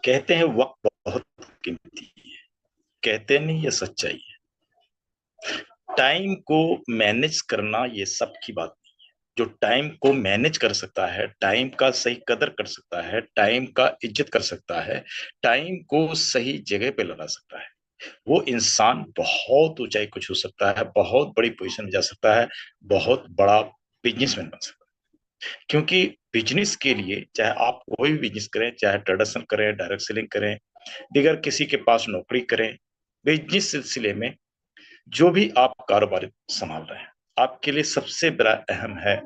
कहते हैं वक्त बहुत कीमती है। कहते नहीं, ये सच्चाई है। टाइम को मैनेज करना ये सबकी बात नहीं है। जो टाइम को मैनेज कर सकता है, टाइम का सही कदर कर सकता है, टाइम का इज्जत कर सकता है, टाइम को सही जगह पे लगा सकता है, वो इंसान बहुत ऊंचाई को छू सकता है, बहुत बड़ी पोजीशन में जा सकता है, बहुत बड़ा बिजनेसमैन बन सकता है। क्योंकि बिजनेस के लिए चाहे आप कोई भी बिजनेस करें, चाहे ट्रेडिशनल करें, डायरेक्ट सेलिंग करें, दिगर किसी के पास नौकरी करें, बिजनेस सिलसिले में जो भी आप कारोबार संभाल रहे हैं, आपके लिए सबसे बड़ा अहम है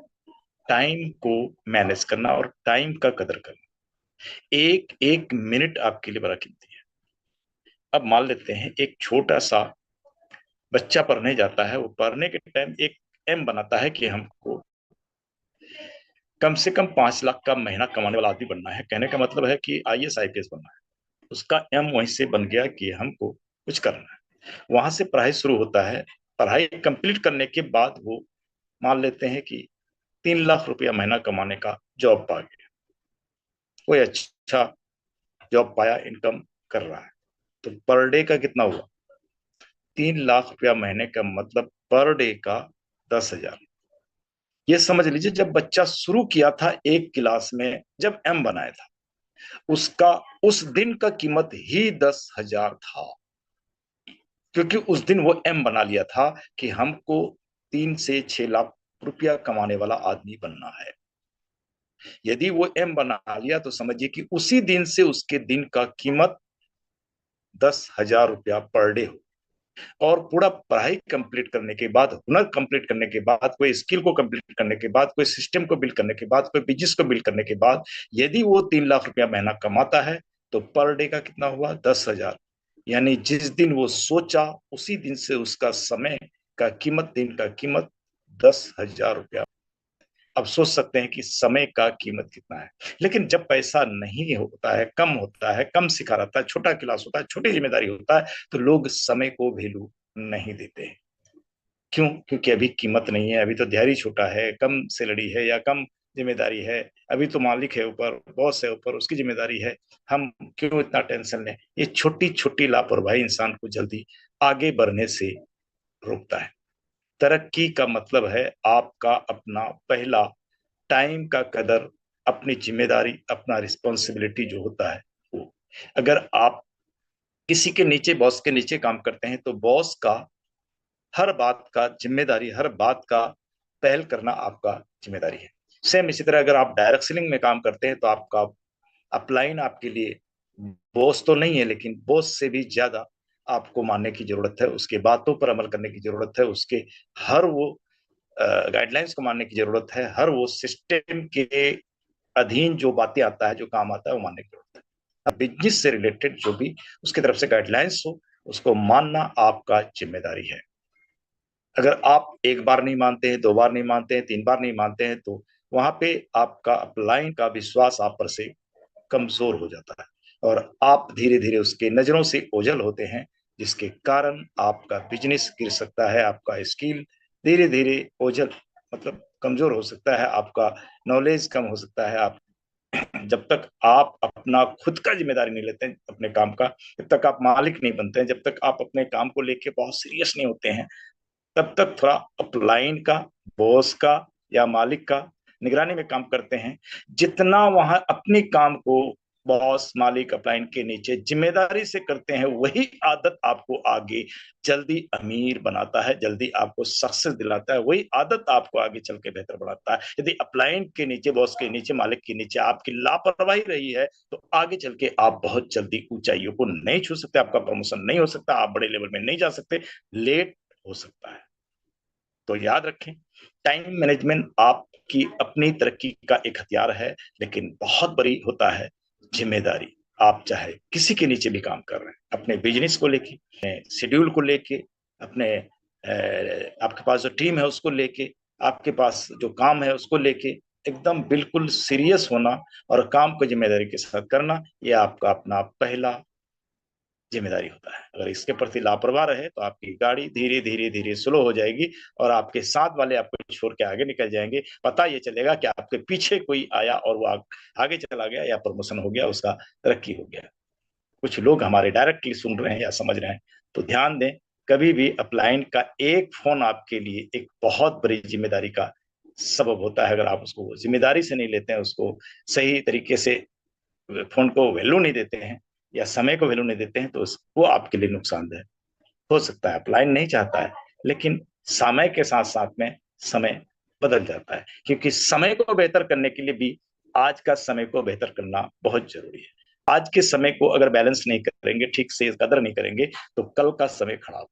टाइम को मैनेज करना और टाइम का कदर करना। एक एक मिनट आपके लिए बड़ा कीमती है। अब मान लेते हैं एक छोटा सा बच्चा पढ़ने जाता है, वो पढ़ने के टाइम एक एम बनाता है कि हमको कम से कम 5 लाख का महीना कमाने वाला आदमी बनना है। कहने का मतलब है कि आईएएस आईपीएस बनना है। उसका एम वहीं से बन गया कि हमको कुछ करना है। वहां से पढ़ाई शुरू होता है। पढ़ाई कंप्लीट करने के बाद वो मान लेते हैं कि 3 लाख रुपया महीना कमाने का जॉब पा गया, कोई अच्छा जॉब पाया, इनकम कर रहा है। तो पर डे का कितना हुआ? 3 लाख रुपया महीने का मतलब पर डे का 10,000। ये समझ लीजिए, जब बच्चा शुरू किया था एक क्लास में, जब एम बनाया था, उसका उस दिन का कीमत ही 10,000 था। क्योंकि उस दिन वो एम बना लिया था कि हमको 3 से 6 लाख रुपया कमाने वाला आदमी बनना है। यदि वो एम बना लिया तो समझिए कि उसी दिन से उसके दिन का कीमत 10,000 रुपया पर डे हो। और पूरा पढ़ाई कंप्लीट करने के बाद, हुनर कंप्लीट करने के बाद, कोई स्किल को कंप्लीट करने के बाद, कोई सिस्टम को बिल्ड करने के बाद, कोई बिजनेस को बिल्ड करने के बाद, यदि वो 3 लाख रुपया महीना कमाता है तो पर डे का कितना हुआ? 10,000। यानी जिस दिन वो सोचा उसी दिन से उसका समय का कीमत, दिन का कीमत 10,000 रुपया। अब सोच सकते हैं कि समय का कीमत कितना है। लेकिन जब पैसा नहीं होता है, कम होता है, कम सिखा रहता है, छोटा क्लास होता है, छोटी जिम्मेदारी होता है, तो लोग समय को वैल्यू नहीं देते हैं। क्यों? क्योंकि अभी कीमत नहीं है, अभी तो दिहाड़ी छोटा है, कम सैलरी है या कम जिम्मेदारी है, अभी तो मालिक है ऊपर, बॉस है ऊपर, उसकी जिम्मेदारी है। हम क्यों इतना टेंशन लें? ये छोटी छोटी लापरवाही इंसान को जल्दी आगे बढ़ने से रोकता है। तरक्की का मतलब है आपका अपना पहला टाइम का कदर, अपनी जिम्मेदारी, अपना रिस्पॉन्सिबिलिटी जो होता है वो। अगर आप किसी के नीचे, बॉस के नीचे काम करते हैं, तो बॉस का हर बात का जिम्मेदारी, हर बात का पहल करना आपका जिम्मेदारी है। सेम इसी तरह अगर आप डायरेक्ट सेलिंग में काम करते हैं तो आपका अपलाइन आपके लिए बॉस तो नहीं है, लेकिन बॉस से भी ज्यादा आपको मानने की जरूरत है, उसके बातों पर अमल करने की जरूरत है, उसके हर वो गाइडलाइंस को मानने की जरूरत है, हर वो सिस्टम के अधीन जो बातें आता है, जो काम आता है, वो मानने की जरूरत है। अब बिजनेस से रिलेटेड जो भी उसकी तरफ से गाइडलाइंस हो, उसको मानना आपका जिम्मेदारी है। अगर आप एक बार नहीं मानते हैं, 2 बार नहीं मानते हैं, 3 बार नहीं मानते हैं, तो वहां पे आपका अपलाइन का विश्वास आप पर से कमजोर हो जाता है और आप धीरे धीरे उसके नजरों से ओझल होते हैं, जिसके कारण आपका बिजनेस गिर सकता है, आपका स्किल धीरे धीरे ओझल मतलब कमजोर हो सकता है, आपका नॉलेज कम हो सकता है। आप जब तक आप अपना खुद का जिम्मेदारी नहीं लेते हैं अपने काम का, जब तक आप मालिक नहीं बनते हैं, जब तक आप अपने काम को लेके बहुत सीरियस नहीं होते हैं, तब तक थोड़ा अपलाइन का, बॉस का या मालिक का निगरानी में काम करते हैं। जितना वहां अपने काम को बॉस, मालिक, अपलाइन के नीचे जिम्मेदारी से करते हैं, वही आदत आपको आगे जल्दी अमीर बनाता है, जल्दी आपको सक्सेस दिलाता है, वही आदत आपको आगे चल के बेहतर बनाता है। यदि अपलाइन के नीचे, बॉस के नीचे, मालिक के नीचे आपकी लापरवाही रही है, तो आगे चल के आप बहुत जल्दी ऊंचाइयों को नहीं छू सकते, आपका प्रमोशन नहीं हो सकता, आप बड़े लेवल में नहीं जा सकते, लेट हो सकता है। तो याद रखें, टाइम मैनेजमेंट आपकी अपनी तरक्की का एक हथियार है, लेकिन बहुत बड़ी होता है जिम्मेदारी। आप चाहे किसी के नीचे भी काम कर रहे हैं, अपने बिजनेस को लेके, अपने शेड्यूल को लेके, अपने आपके पास जो टीम है उसको लेके, आपके पास जो काम है उसको लेके, एकदम बिल्कुल सीरियस होना और काम को जिम्मेदारी के साथ करना, ये आपका अपना पहला जिम्मेदारी होता है। अगर इसके प्रति लापरवाह रहे तो आपकी गाड़ी धीरे धीरे धीरे स्लो हो जाएगी और आपके साथ वाले आपको छोड़ के आगे निकल जाएंगे। पता ये चलेगा कि आपके पीछे कोई आया और वो आगे चला गया, या प्रमोशन हो गया, उसका तरक्की हो गया। कुछ लोग हमारे डायरेक्टली सुन रहे हैं या समझ रहे हैं, तो ध्यान दें, कभी भी अपलाइन का एक फोन आपके लिए एक बहुत बड़ी जिम्मेदारी का सबब होता है। अगर आप उसको जिम्मेदारी से नहीं लेते हैं, उसको सही तरीके से फोन को वैल्यू नहीं देते हैं या समय को वैल्यू नहीं देते हैं, तो वो आपके लिए नुकसानदेह हो सकता है। अपलाइन नहीं चाहता है, लेकिन समय के साथ साथ में समय बदल जाता है, क्योंकि समय को बेहतर करने के लिए भी आज का समय को बेहतर करना बहुत जरूरी है। आज के समय को अगर बैलेंस नहीं करेंगे, ठीक से कदर नहीं करेंगे, तो कल का समय खराब